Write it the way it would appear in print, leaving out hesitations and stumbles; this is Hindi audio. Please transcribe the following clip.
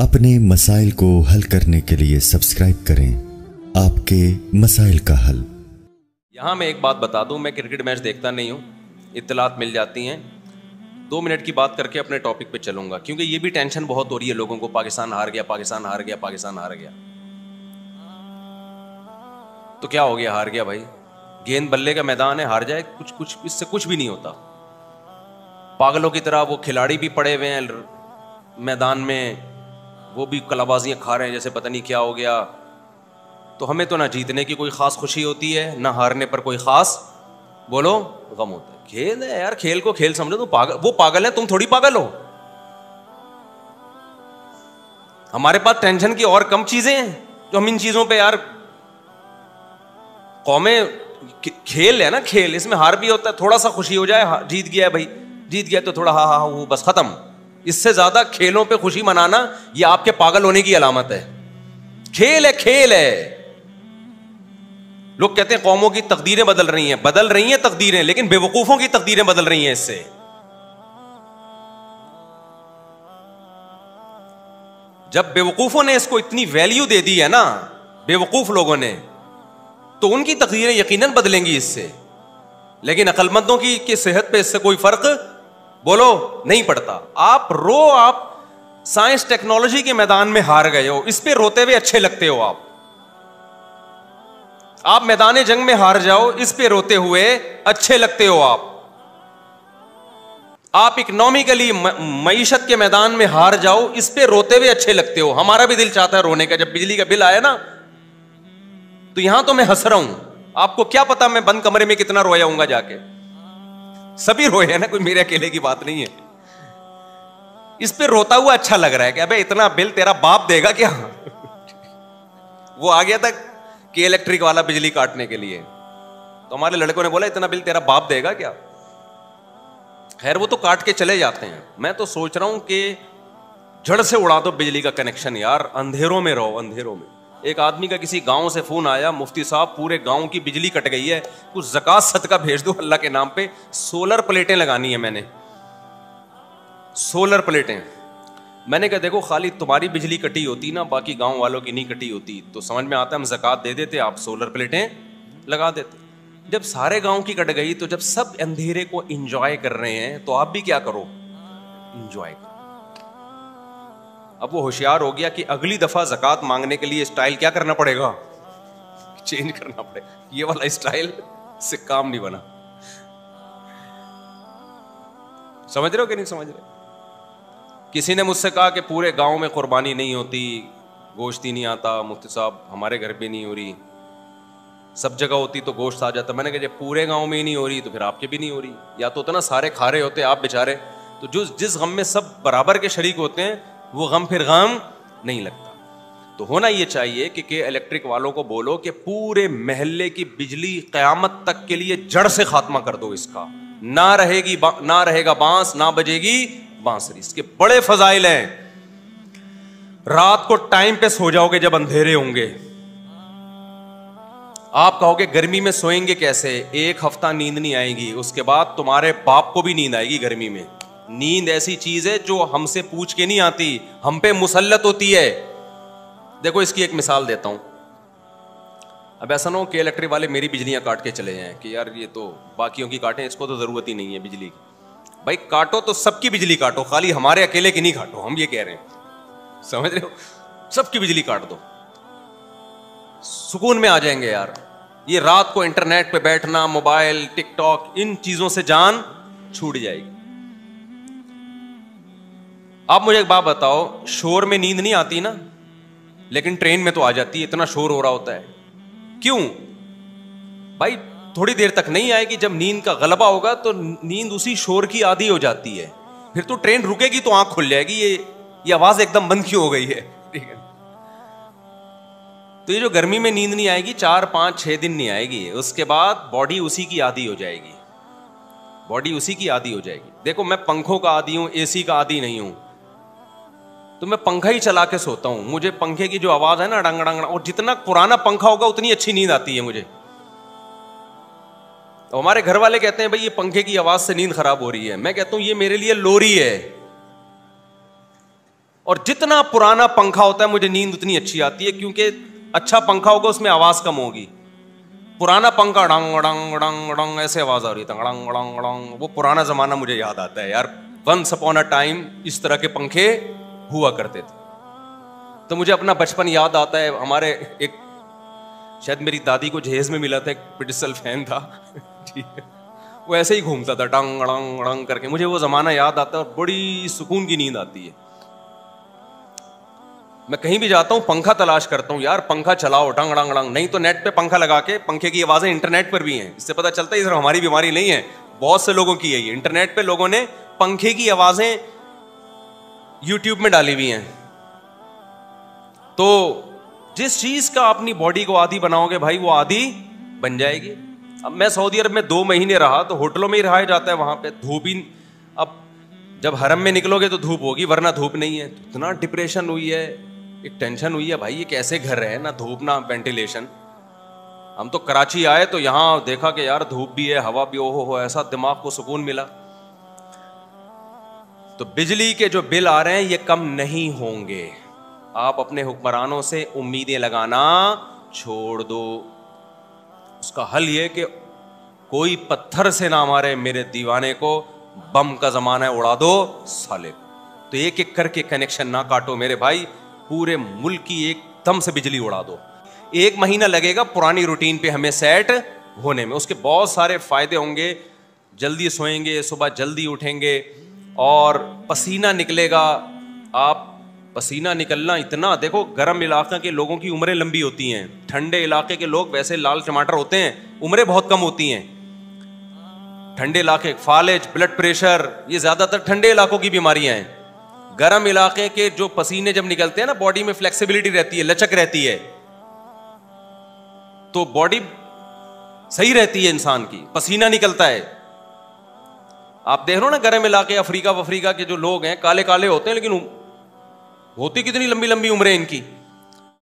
अपने मसाइल को हल करने के लिए सब्सक्राइब करें आपके मसाइल का हल। यहाँ मैं एक बात बता दूं, मैं क्रिकेट मैच देखता नहीं हूँ, इत्तलात मिल जाती हैं। 2 मिनट की बात करके अपने टॉपिक पे चलूंगा, क्योंकि ये भी टेंशन बहुत हो रही है लोगों को, पाकिस्तान हार गया, पाकिस्तान हार गया, पाकिस्तान हार गया। तो क्या हो गया, हार गया भाई, गेंद बल्ले का मैदान है, हार जाए, कुछ इससे कुछ भी नहीं होता। पागलों की तरह वो खिलाड़ी भी पड़े हुए हैं मैदान में, वो भी कलाबाजियां खा रहे हैं जैसे पता नहीं क्या हो गया। तो हमें तो ना जीतने की कोई खास खुशी होती है, ना हारने पर कोई खास बोलो गम होता है। खेल है यार, खेल को खेल समझो। तुम पागल, वो पागल है, तुम थोड़ी पागल हो। हमारे पास टेंशन की और कम चीजें हैं जो हम इन चीजों पे यार, कौमें खेल है ना, खेल, इसमें हार भी होता है, थोड़ा सा खुशी हो जाए, जीत गया है भाई, जीत गया तो थोड़ा हा हा वो, बस खत्म। इससे ज्यादा खेलों पे खुशी मनाना ये आपके पागल होने की अलामत है। खेल है, खेल है। लोग कहते हैं कौमों की तकदीरें बदल रही हैं तकदीरें, लेकिन बेवकूफों की तकदीरें बदल रही हैं इससे। जब बेवकूफों ने इसको इतनी वैल्यू दे दी है ना, बेवकूफ लोगों ने, तो उनकी तकदीरें यकीनन बदलेंगी इससे। लेकिन अक्लमंदों की सेहत पे इससे कोई फर्क बोलो नहीं पड़ता। आप साइंस टेक्नोलॉजी के मैदान में हार गए हो, इस पे रोते हुए अच्छे लगते हो। आप मैदान जंग में हार जाओ, इस पे रोते हुए अच्छे लगते हो। आप इकोनॉमिकली मईशत के मैदान में हार जाओ, इस पे रोते हुए अच्छे लगते हो। हमारा भी दिल चाहता है रोने का। जब बिजली का बिल आया ना, तो यहां तो मैं हंस रहा हूं, आपको क्या पता मैं बंद कमरे में कितना रोया हूंगा जाके। सभी रोए हैं ना, कोई मेरे अकेले की बात नहीं है। इस पे रोता हुआ अच्छा लग रहा है कि अबे इतना बिल तेरा बाप देगा क्या। वो आ गया था कि इलेक्ट्रिक वाला बिजली काटने के लिए, तो हमारे लड़कों ने बोला इतना बिल तेरा बाप देगा क्या। खैर वो तो काट के चले जाते हैं। मैं तो सोच रहा हूं कि जड़ से उड़ा दो बिजली का कनेक्शन यार, अंधेरों में रहो, अंधेरों में। एक आदमी का किसी गांव से फोन आया, मुफ्ती साहब पूरे गांव की बिजली कट गई है, कुछ ज़कात सदका भेज दो अल्लाह के नाम पे। सोलर प्लेटें लगानी है मैंने, सोलर प्लेटें। मैंने कहा देखो, खाली तुम्हारी बिजली कटी होती ना, बाकी गांव वालों की नहीं कटी होती, तो समझ में आता है हम ज़कात दे देते, आप सोलर प्लेटें लगा देते। जब सारे गांव की कट गई, तो जब सब अंधेरे को इंजॉय कर रहे हैं, तो आप भी क्या करो, इंजॉय करो। अब वो होशियार हो गया कि अगली दफा ज़कात मांगने के लिए स्टाइल क्या करना पड़ेगा, चेंज करना पड़ेगा। ये वाला स्टाइल से काम नहीं बना। समझ रहे हो कि नहीं समझ रहे। किसी ने मुझसे कहा कि पूरे गांव में कुर्बानी नहीं होती, गोश्त ही नहीं आता। मुफ्ती साहब हमारे घर पे नहीं हो रही, सब जगह होती तो गोश्त आ जाता। मैंने कहा जब पूरे गांव में ही नहीं हो रही तो फिर आपके भी नहीं हो रही। या तो उतना सारे खा रहे होते आप बेचारे, तो जो जिस गम में सब बराबर के शरीक होते हैं, वो गम फिर गम नहीं लगता। तो होना ये चाहिए कि इलेक्ट्रिक वालों को बोलो कि पूरे महल्ले की बिजली क़यामत तक के लिए जड़ से खात्मा कर दो इसका। ना रहेगा बांस, ना बजेगी बांसुरी। इसके बड़े फजाइल हैं। रात को टाइम पे सो जाओगे जब अंधेरे होंगे। आप कहोगे गर्मी में सोएंगे कैसे, 1 हफ्ता नींद नहीं आएगी, उसके बाद तुम्हारे बाप को भी नींद आएगी गर्मी में। नींद ऐसी चीज है जो हमसे पूछ के नहीं आती, हम पे मुसल्लत होती है। देखो इसकी एक मिसाल देता हूं। अब ऐसा ना हो कि इलेक्ट्रिक वाले मेरी बिजलियां काट के चले जाएं कि यार ये तो बाकियों की काटें, इसको तो जरूरत ही नहीं है बिजली की। भाई काटो तो सबकी बिजली काटो, खाली हमारे अकेले की नहीं काटो। हम ये कह रहे हैं, समझ रहे हो, सबकी बिजली काट दो, सुकून में आ जाएंगे यार। ये रात को इंटरनेट पे बैठना, मोबाइल, टिकटॉक, इन चीजों से जान छूट जाएगी। आप मुझे एक बात बताओ, शोर में नींद नहीं आती ना, लेकिन ट्रेन में तो आ जाती है, इतना शोर हो रहा होता है। क्यों भाई, थोड़ी देर तक नहीं आएगी, जब नींद का गलबा होगा तो नींद उसी शोर की आदी हो जाती है, फिर तो ट्रेन रुकेगी तो आंख खुल जाएगी, ये आवाज एकदम बंद क्यों हो गई है। ठीक है, तो ये जो गर्मी में नींद नहीं आएगी, 4, 5, 6 दिन नहीं आएगी, उसके बाद बॉडी उसी की आदी हो जाएगी, बॉडी उसी की आदी हो जाएगी। देखो मैं पंखों का आदी हूं, एसी का आदी नहीं हूं, तो मैं पंखा ही चला के सोता हूं। मुझे पंखे की जो आवाज है ना, डंग डंग, और जितना पुराना पंखा होगा उतनी अच्छी नींद आती है मुझे। तो हमारे घर वाले कहते हैं भाई ये पंखे की आवाज से नींद खराब हो रही है। मैं कहता हूं ये मेरे लिए लोरी है। और जितना पुराना पंखा होता है मुझे नींद उतनी अच्छी आती है, क्योंकि अच्छा पंखा होगा उसमें आवाज कम होगी। पुराना पंखा डंग डंग डंग डंग ऐसे आवाज आ रही है, डंग डंग डंग, वो पुराना जमाना मुझे याद आता है यार। वंस अपॉन अ टाइम इस तरह के पंखे हुआ करते थे। तो मुझे अपना बचपन याद आता है। हमारे एक, शायद मेरी दादी को जहेज में मिला था, एक पिटिसल फैन था ठीक है, वो ऐसे ही घूमता था डंग डंग डंग करके। मुझे वो जमाना याद आता है और बड़ी सुकून की नींद आती है। मैं कहीं भी जाता हूं पंखा तलाश करता हूं, यार पंखा चलाओ डंग डंग डंग, नहीं तो नेट पे पंखा लगा के, पंखे की आवाजें इंटरनेट पर भी हैं, इससे पता चलता है सिर्फ हमारी बीमारी नहीं है, बहुत से लोगों की है ये। इंटरनेट पे लोगों ने पंखे की आवाजें यूट्यूब में डाली हुई हैं। तो जिस चीज का अपनी बॉडी को आदी बनाओगे भाई, वो आदी बन जाएगी। अब मैं सऊदी अरब में 2 महीने रहा, तो होटलों में ही रहा जाता है, वहां पे धूप ही, अब जब हरम में निकलोगे तो धूप होगी, वरना धूप नहीं है। तो इतना डिप्रेशन हुई है, एक टेंशन हुई है भाई, ये कैसे घर है, ना धूप ना वेंटिलेशन। हम तो कराची आए तो यहां देखा कि यार धूप भी है, हवा भी, हो ऐसा दिमाग को सुकून मिला। तो बिजली के जो बिल आ रहे हैं ये कम नहीं होंगे। आप अपने हुक्मरानों से उम्मीदें लगाना छोड़ दो। उसका हल ये कि कोई पत्थर से ना मारे मेरे दीवाने को, बम का जमाना है उड़ा दो साले। तो एक एक करके कनेक्शन ना काटो मेरे भाई, पूरे मुल्क की एकदम से बिजली उड़ा दो। 1 महीना लगेगा पुरानी रूटीन पे हमें सेट होने में। उसके बहुत सारे फायदे होंगे। जल्दी सोएंगे, सुबह जल्दी उठेंगे और पसीना निकलेगा। आप पसीना निकलना इतना, देखो गर्म इलाके के लोगों की उम्रें लंबी होती हैं, ठंडे इलाके के लोग वैसे लाल टमाटर होते हैं, उम्रें बहुत कम होती हैं। ठंडे इलाके, फालेज, ब्लड प्रेशर, ये ज्यादातर ठंडे इलाकों की बीमारियां हैं। गर्म इलाके के जो पसीने जब निकलते हैं ना, बॉडी में फ्लेक्सिबिलिटी रहती है, लचक रहती है, तो बॉडी सही रहती है इंसान की, पसीना निकलता है। आप देख लो ना गर्म इलाके, अफ्रीका के जो लोग हैं काले काले होते हैं, लेकिन होती कितनी लंबी लंबी उम्रें इनकी।